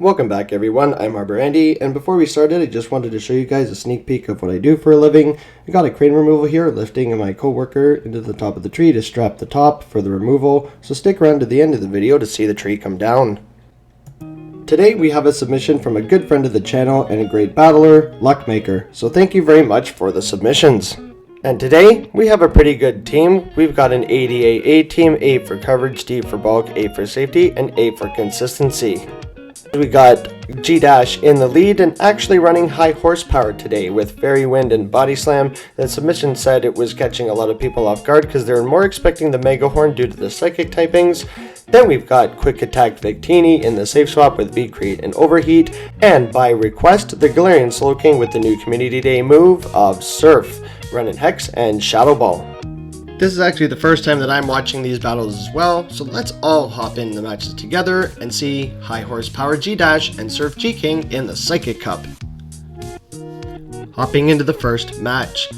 Welcome back everyone, I'm Harbor Andy, and before we started I just wanted to show you guys a sneak peek of what I do for a living. I got a crane removal here, lifting my coworker into the top of the tree to strap the top for the removal, so stick around to the end of the video to see the tree come down. Today we have a submission from a good friend of the channel and a great battler, Luckmaker, so thank you very much for the submissions. And today, we have a pretty good team. We've got an ADA team, A for coverage, D for bulk, A for safety, and A for consistency. We got G-Dash in the lead and actually running high horsepower today with Fairy Wind and Body Slam. The submission said it was catching a lot of people off guard because they were more expecting the Mega Horn due to the psychic typings. Then we've got Quick Attack Victini in the safe swap with V-Create and Overheat, and by request, the Galarian Slowking with the new Community Day move of Surf, running Hex and Shadow Ball. This is actually the first time that I'm watching these battles as well, so let's all hop in the matches together and see High Horsepower G-Dash and Surf G-King in the Psychic Cup. Hopping into the first match,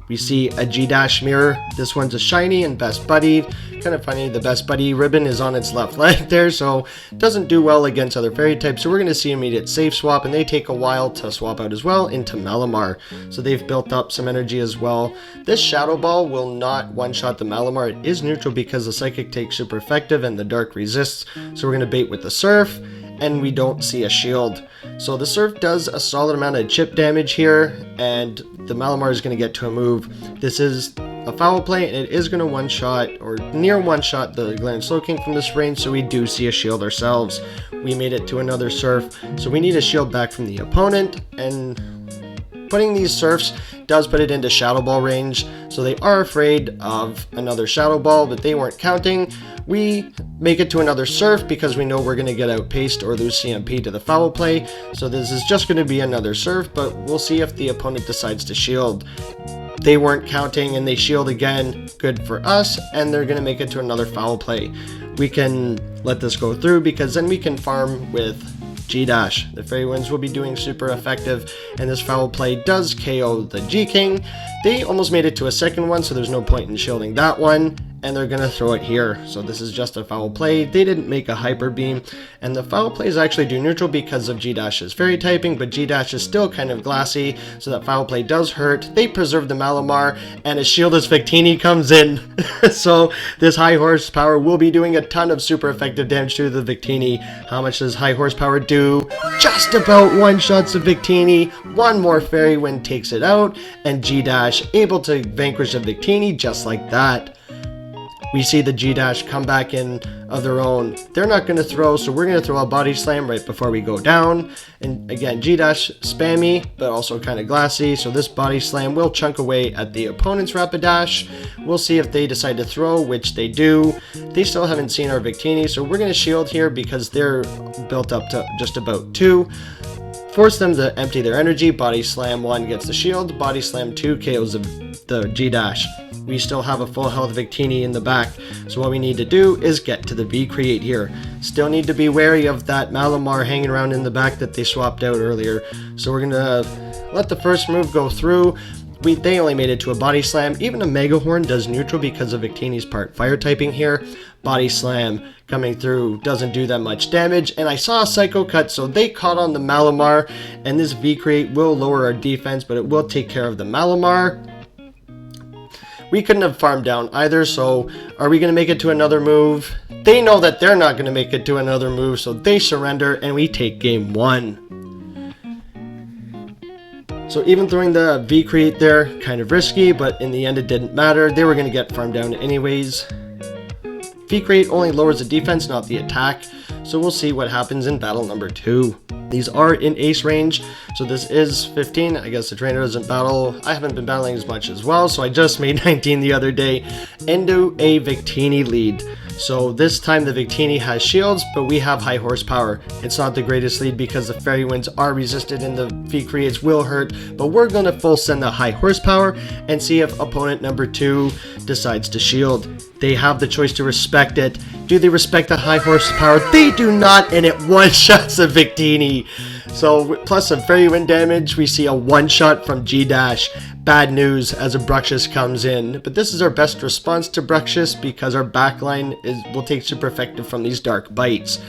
we see a G-Dash mirror. This one's a shiny and best buddy. Kind of funny, the best buddy ribbon is on its left leg there, so it doesn't do well against other fairy types, so we're going to see immediate safe swap, and they take a while to swap out as well into Malamar, so they've built up some energy as well. This Shadow Ball will not one-shot the Malamar. It is neutral because the Psychic takes super effective and the Dark resists, so we're going to bait with the Surf, and we don't see a shield. So the Surf does a solid amount of chip damage here, and the Malamar is going to get to a move. This is a foul play, and it is going to one-shot, or near one-shot, the Galarian Slowking from this range, so we do see a shield ourselves. We made it to another Surf, so we need a shield back from the opponent, and putting these Surfs does put it into Shadow Ball range, so they are afraid of another Shadow Ball, but they weren't counting. We make it to another Surf because we know we're going to get outpaced or lose CMP to the foul play, so this is just going to be another Surf, but we'll see if the opponent decides to shield. They weren't counting and they shield again, good for us, and they're going to make it to another foul play. We can let this go through because then we can farm with G-Dash. The Fairy Winds will be doing super effective, and this foul play does KO the G-King. They almost made it to a second one, so there's no point in shielding that one, and they're going to throw it here. So this is just a foul play. They didn't make a Hyper Beam, and the foul plays actually do neutral because of G-Dash's fairy typing, but G-Dash is still kind of glassy, so that foul play does hurt. They preserve the Malamar, and a Shieldless Victini comes in. So this High Horsepower will be doing a ton of super effective damage to the Victini. How much does High Horsepower do? Just about one-shots the Victini. One more Fairy Wind takes it out, and G-Dash able to vanquish a Victini just like that. We see the G-Dash come back in of their own. They're not going to throw, so we're going to throw a Body Slam right before we go down. And again, G-Dash spammy, but also kind of glassy, so this Body Slam will chunk away at the opponent's Rapidash. We'll see if they decide to throw, which they do. They still haven't seen our Victini, so we're going to shield here because they're built up to just about 2. Force them to empty their energy. Body Slam 1 gets the shield. Body Slam 2 KOs the G-Dash. We still have a full health Victini in the back, so what we need to do is get to the V-Create here. Still need to be wary of that Malamar hanging around in the back that they swapped out earlier. So we're going to let the first move go through. They only made it to a Body Slam. Even a Mega Horn does neutral because of Victini's part fire typing here. Body Slam coming through doesn't do that much damage, and I saw a Psycho Cut, so they caught on the Malamar, and this V-Create will lower our defense, but it will take care of the Malamar. We couldn't have farmed down either, so are we going to make it to another move? They know that they're not going to make it to another move, so they surrender, and we take game 1. So even throwing the V-Create there, kind of risky, but in the end it didn't matter. They were going to get farmed down anyways. V-Create only lowers the defense, not the attack, so we'll see what happens in battle number 2. These are in ace range, so this is 15. I guess the trainer doesn't battle. I haven't been battling as much as well, so I just made 19 the other day into a Victini lead. So this time the Victini has shields, but we have High Horsepower. It's not the greatest lead because the Fairy Winds are resisted and the V-Creates will hurt, but we're going to full send the High Horsepower and see if opponent number 2 decides to shield. They have the choice to respect it. Do they respect the High Horsepower? They do not, and it one-shots a Victini. So plus some Fairy Wind damage, we see a one-shot from G-Dash. Bad news as a Bruxish comes in, but this is our best response to Bruxish because our backline will take super effective from these dark bites.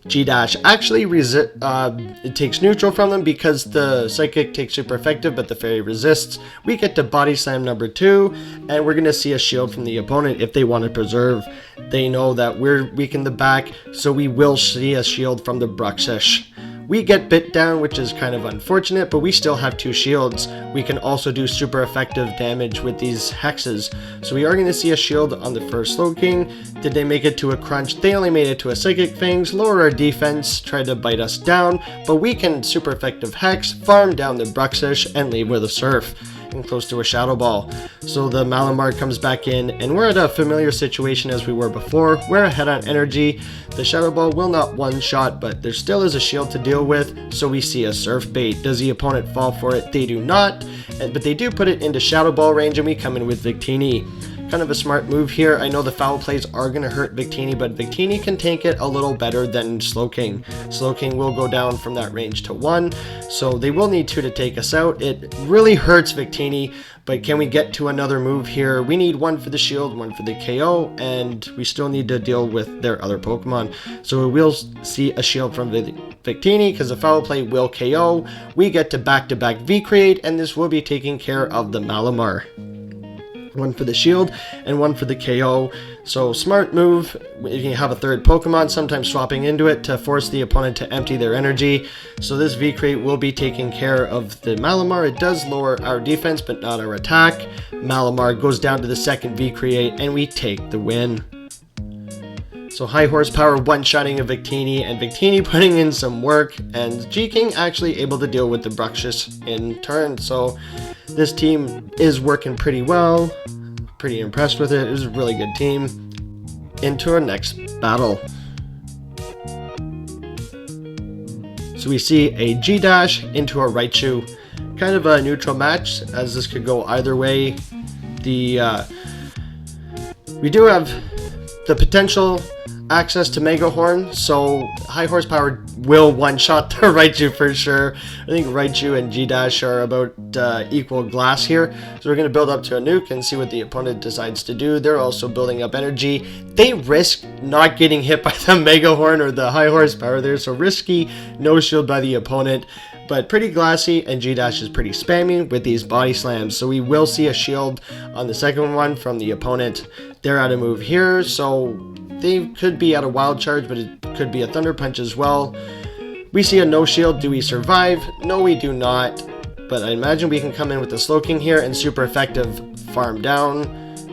G-Dash actually it takes neutral from them because the Psychic takes super effective, but the Fairy resists. We get to Body Slam number 2, and we're going to see a shield from the opponent if they want to preserve. They know that we're weak in the back, so we will see a shield from the Bruxish. We get bit down, which is kind of unfortunate, but we still have 2 shields. We can also do super effective damage with these hexes. So we are going to see a shield on the first Slowking. Did they make it to a crunch? They only made it to a Psychic Fangs, lower our defense, tried to bite us down, but we can super effective hex, farm down the Bruxish, and leave with a Surf. And close to a Shadow Ball. So the Malamar comes back in, and we're at a familiar situation as we were before. We're ahead on energy. The Shadow Ball will not one-shot, but there still is a shield to deal with, so we see a Surf Bait. Does the opponent fall for it? They do not, but they do put it into Shadow Ball range, and we come in with Victini. Kind of a smart move here. I know the foul plays are going to hurt Victini, but Victini can tank it a little better than Slowking. Slowking will go down from that range to 1, so they will need 2 to take us out. It really hurts Victini, but can we get to another move here? We need 1 for the shield, 1 for the KO, and we still need to deal with their other Pokemon. So we will see a shield from Victini because the foul play will KO. We get to back-to-back V-Create, and this will be taking care of the Malamar. 1 for the shield and 1 for the KO. So smart move if you have a third Pokemon, sometimes swapping into it to force the opponent to empty their energy. So this V-Crate will be taking care of the Malamar. It does lower our defense but not our attack. Malamar goes down to the second V-Create and we take the win. So High Horsepower one-shotting a Victini, and Victini putting in some work, and G-King actually able to deal with the Bruxish in turn. So this team is working pretty well. Pretty impressed with it. It was a really good team. Into our next battle. So we see a G-Dash into a Raichu. Kind of a neutral match, as this could go either way. We do have the potential access to Mega Horn, so High Horsepower will one-shot the Raichu for sure. I think Raichu and G-Dash are about equal glass here, so we're going to build up to a nuke and see what the opponent decides to do. They're also building up energy. They risk not getting hit by the Mega Horn or the High Horsepower there, so risky, no shield by the opponent, but pretty glassy, and G-Dash is pretty spammy with these body slams, so we will see a shield on the second one from the opponent. They're out of move here, so they could be at a wild charge, but it could be a Thunder Punch as well. We see a no shield. Do we survive? No, we do not. But I imagine we can come in with the Slowking here and super effective farm down.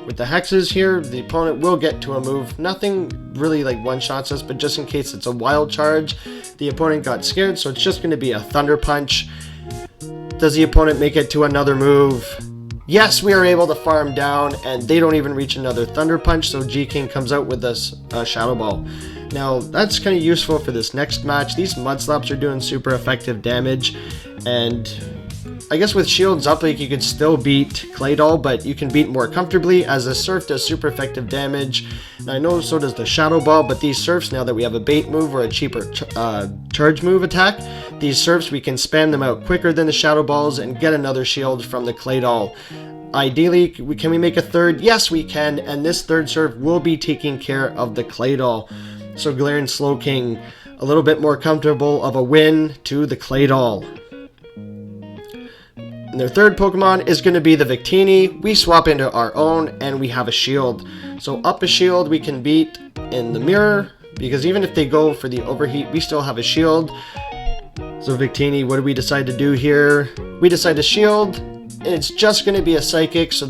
With the hexes here, the opponent will get to a move. Nothing really like one-shots us, but just in case it's a wild charge, the opponent got scared, so it's just going to be a Thunder Punch. Does the opponent make it to another move? Yes, we are able to farm down, and they don't even reach another Thunder Punch, so G-King comes out with this Shadow Ball. Now, that's kind of useful for this next match. These Mud Slaps are doing super effective damage, and I guess with shields up, like, you could still beat Claydol, but you can beat more comfortably, as the Surf does super effective damage. Now, I know so does the Shadow Ball, but these Surfs, now that we have a bait move or a cheaper charge move attack, these Surfs, we can spam them out quicker than the Shadow Balls and get another shield from the Claydol. Ideally, can we make a third? Yes, we can, and this third Surf will be taking care of the Claydol. So Galarian Slowking, a little bit more comfortable of a win to the Claydol. And their third Pokemon is going to be the Victini. We swap into our own, and we have a shield. So up a shield we can beat in the mirror, because even if they go for the overheat, we still have a shield. So Victini, what do we decide to do here? We decide to shield, and it's just going to be a Psychic, so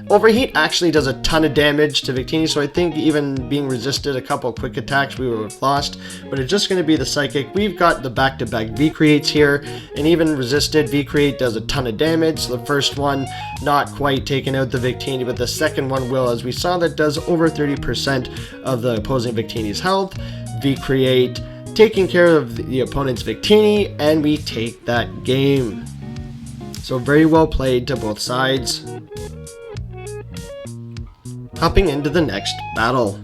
overheat actually does a ton of damage to Victini, so I think even being resisted a couple quick attacks we would have lost, but it's just going to be the Psychic. We've got the back-to-back V-Creates here, and even resisted V-Create does a ton of damage. So the first one not quite taking out the Victini, but the second one will, as we saw, that does over 30% of the opposing Victini's health. V-Create taking care of the opponent's Victini, and we take that game. So very well played to both sides. Hopping into the next battle.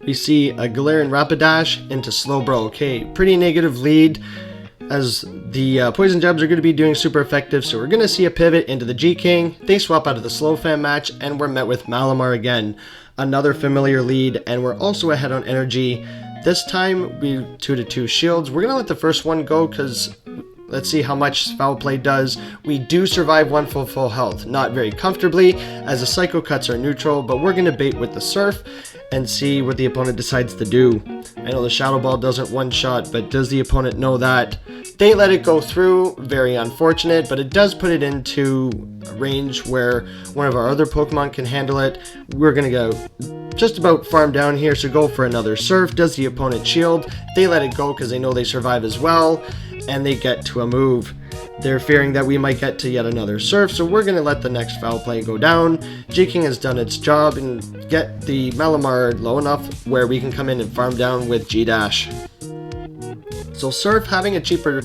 We see a Galarian Rapidash into Slowbro. Okay, pretty negative lead. as the poison jabs are going to be doing super effective, so we're going to see a pivot into the G-King. They swap out of the slow fam match, and we're met with Malamar again. Another familiar lead, and we're also ahead on energy. This time, we 2-2 shields. We're going to let the first one go, because let's see how much foul play does. We do survive one full health, not very comfortably, as the Psycho Cuts are neutral, but we're going to bait with the Surf and see what the opponent decides to do. I know the Shadow Ball doesn't one-shot, but does the opponent know that? They let it go through, very unfortunate, but it does put it into a range where one of our other Pokemon can handle it. We're going to go just about farm down here, so go for another Surf. Does the opponent shield? They let it go because they know they survive as well, and they get to a move. They're fearing that we might get to yet another Surf, so we're going to let the next foul play go down. G-King has done its job and get the Malamar low enough where we can come in and farm down with G-Dash. So Surf having a cheaper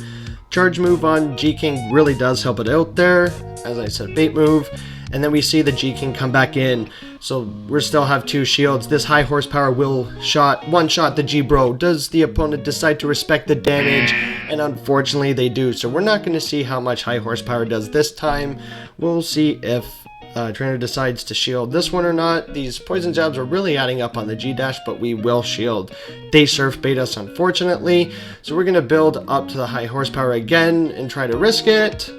charge move on G-King really does help it out there. As I said, bait move. And then we see the G-King come back in. So we still have 2 shields. This High Horsepower will one-shot the G-Bro. Does the opponent decide to respect the damage? And unfortunately they do. So we're not going to see how much High Horsepower does this time. We'll see if trainer decides to shield this one or not. These poison jabs are really adding up on the G-Dash, but we will shield. They Surf bait us, unfortunately. So we're going to build up to the High Horsepower again and try to risk it.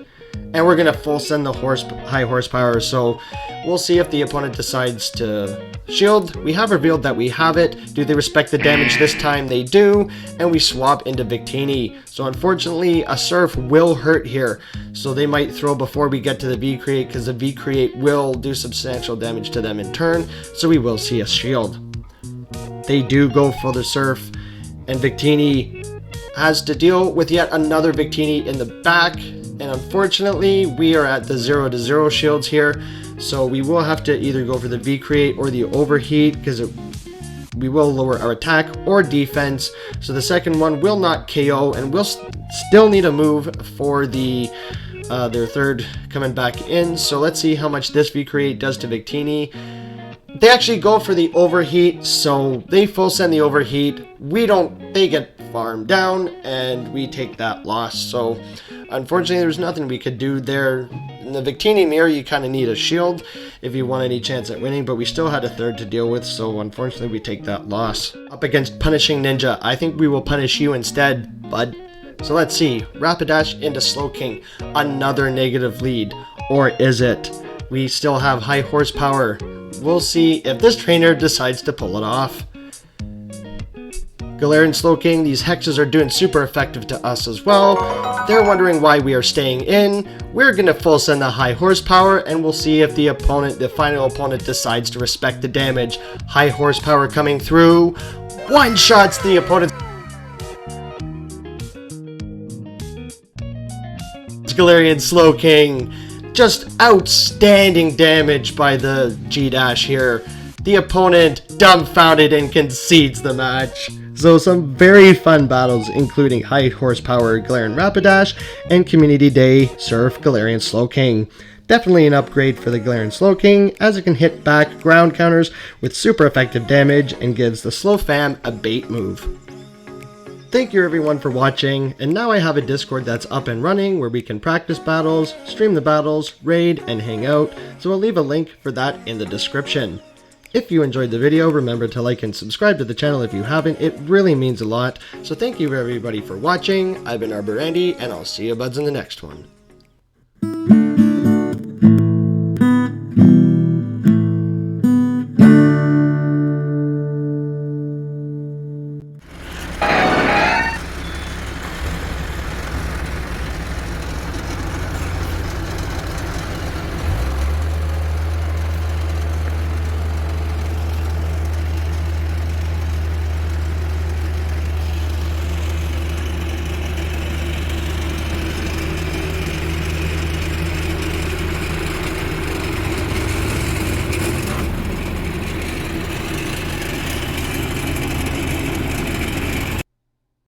And we're going to full send the High Horsepower, so we'll see if the opponent decides to shield. We have revealed that we have it. Do they respect the damage this time? They do, and we swap into Victini. So unfortunately, a Surf will hurt here, so they might throw before we get to the V-Create, because the V-Create will do substantial damage to them in turn, so we will see a shield. They do go for the Surf, and Victini has to deal with yet another Victini in the back. And unfortunately, we are at the 0-0 shields here, so we will have to either go for the V-Create or the Overheat, because we will lower our attack or defense. So the second one will not KO, and we'll still need a move for the their third coming back in. So let's see how much this V-Create does to Victini. They actually go for the Overheat, so they full send the Overheat. They get farmed down, and we take that loss. So unfortunately, there's nothing we could do there. In the Victini mirror, you kind of need a shield if you want any chance at winning, but we still had a third to deal with, so unfortunately, we take that loss. Up against Punishing Ninja, I think we will punish you instead, bud. So let's see, Rapidash into Slowking, another negative lead, or is it? We still have High Horsepower. We'll see if this trainer decides to pull it off. Galarian Slowking, these hexes are doing super effective to us as well. They're wondering why we are staying in. We're going to full send the High Horsepower, and we'll see if the final opponent decides to respect the damage. High Horsepower coming through. One-shots the opponent. Galarian Slowking. Just outstanding damage by the G-Dash here. The opponent dumbfounded and concedes the match. So some very fun battles, including High Horsepower Galarian Rapidash and Community Day Surf Galarian Slowking. Definitely an upgrade for the Galarian Slowking, as it can hit back ground counters with super effective damage and gives the Slow Fam a bait move. Thank you everyone for watching, and now I have a Discord that's up and running where we can practice battles, stream the battles, raid, and hang out, so I'll leave a link for that in the description. If you enjoyed the video, remember to like and subscribe to the channel if you haven't. It really means a lot. So thank you everybody for watching. I've been Arbor Andy, and I'll see you buds in the next one.